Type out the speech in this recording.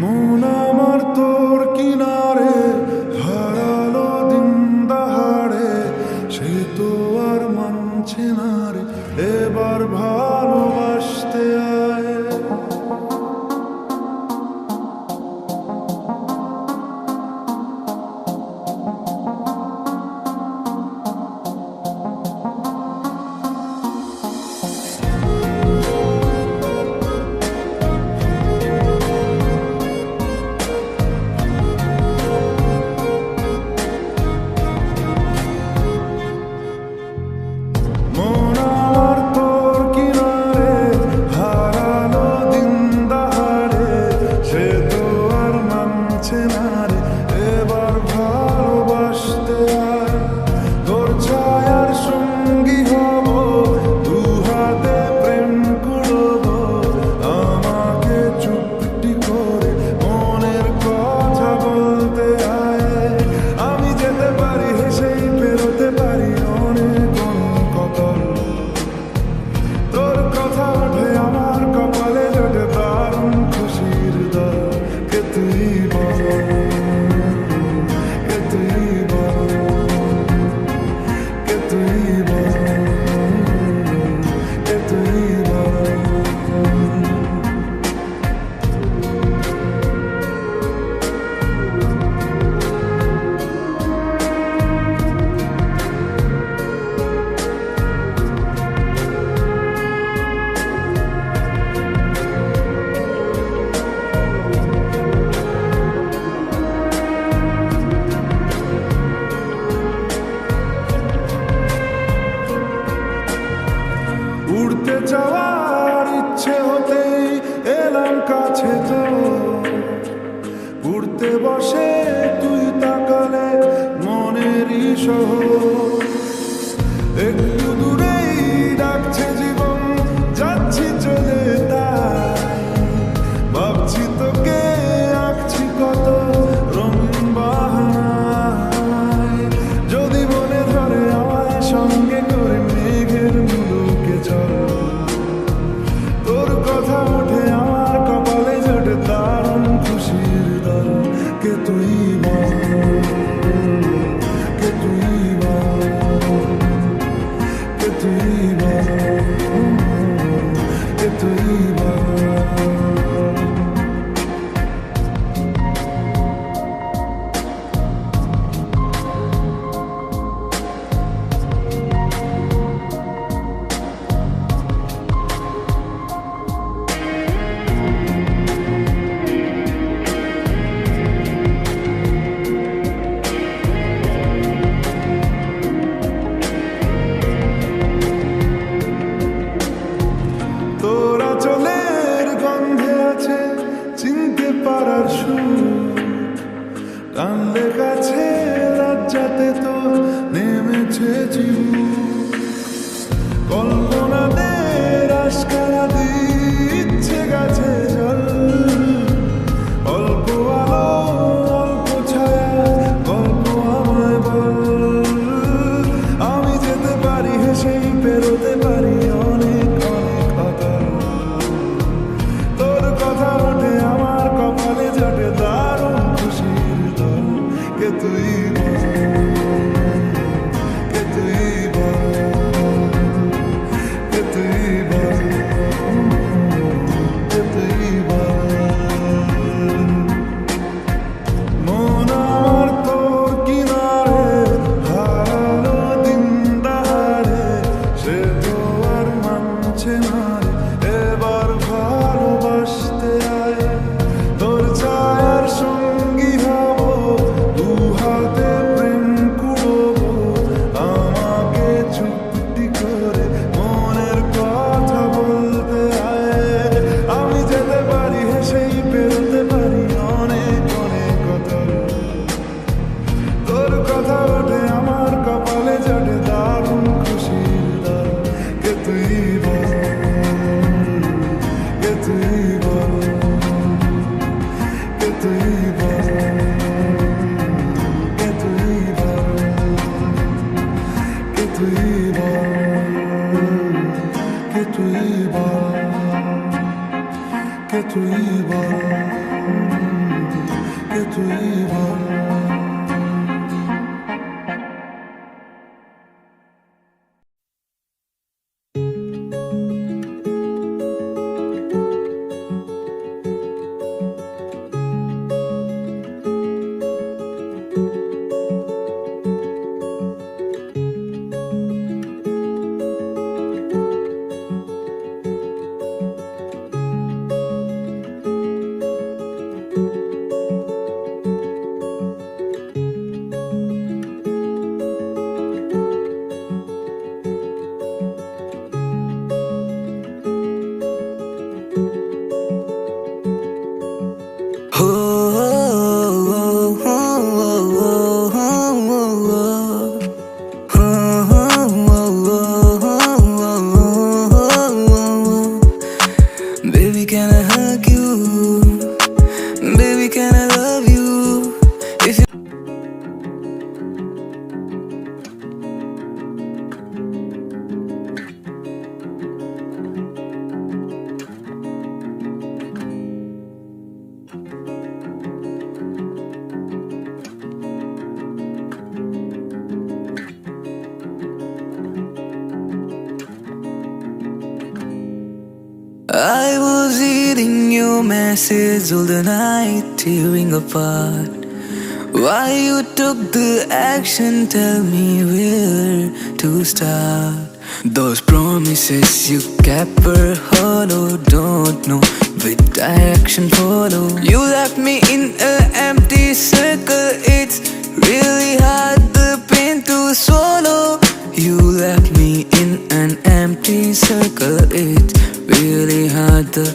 মন আমার তোর কিনারে হারালো দিন দাহাড়ে, সে তো আর মানছে না রে এবার ভালোবাসতে আয়। মন আমার তোর কিনারে হারালো দিন দাহাড়ে, সে তো আর মানছে না রে এবার ভালোবাসতে আয়। তোর ছায়ার সঙ্গী হব, দু হাতে প্রেম কুড়ব, আমাকে চুপটি করে মনের কথা বলতে আয়। আমি যেতে পারি হেসেই পেরোতে পারি অনেক কতল, তোর কথা ওঠে আমার কপালে জোটে দারুণ খুশির দল। কে তুই বল, কে তুই বল, কে তুই বল, কে তুই বল। উড়তে যাওয়ার ইচ্ছে হতেই এলাম কাছে তো, উড়তে বসে তুই তাকালে মনেরই শহর। একটু দূরেই ডাকছে জীবন, যাচ্ছি চলে তাই ভাবছি তোকে আঁকছি কত রঙিন বাহানায়। যদি মনে ধরে আমায় সঙ্গে করে মেঘের মুলুকে চল, তোর কথা ওঠে আমার কপালে জোটে দারুণ খুশির দল। কে তুই বল, কে তুই বল, কে তুই বল, কে তুই বল। তোরা চলের গন্ধে আছে চিনতে পারার সুর, টানলে কাছে লজ্জাতে তো নেমেছে জীবন। কল্পনাদের আশকারা দিচ্ছে গাছে জল, অল্প আলো অল্প ছায়া গল্প আমায় বল। আমি যেতে পারি হেসেই পেরোতে পারি অনেক অনেক অতল, তোর কথা ওঠে আমার কপালে জোটে দারুণ খুশির দল। কে তুই বল, কে তুই বল, কে তুই বল, কে তুই বল। মন আমার তোর কিনারে হারালো দিন দাহাড়ে, সে তো আর মানছে না রে এবার ভালোবাসতে আয়। তোর ছায়ার সঙ্গী হব, দু হাতে প্রেম কুড়ব, আমাকে চুপটি করে মনের কথা বলতে আয়। আমি যেতে পারি হেসেই পেরোতে পারি অনেক অনেক কতল, তোর কথা ওঠে আমার কপালে জোটে দারুণ খুশির দল। কে তুই বল, কে তুই বল, কে তুই বল, কে তুই বল, কে তুই বল, কে তুই বল, কে তুই বল। আমাকে তুই বল। Baby, can I hug you? Baby, can I love you? If you I was reading your message all the night, tearing apart. Why you took the action, tell me where to start. Those promises you kept were hollow, don't know which direction follow. You left me in an empty circle, it's really hard the pain to swallow. You left me in an empty circle, it's really hard the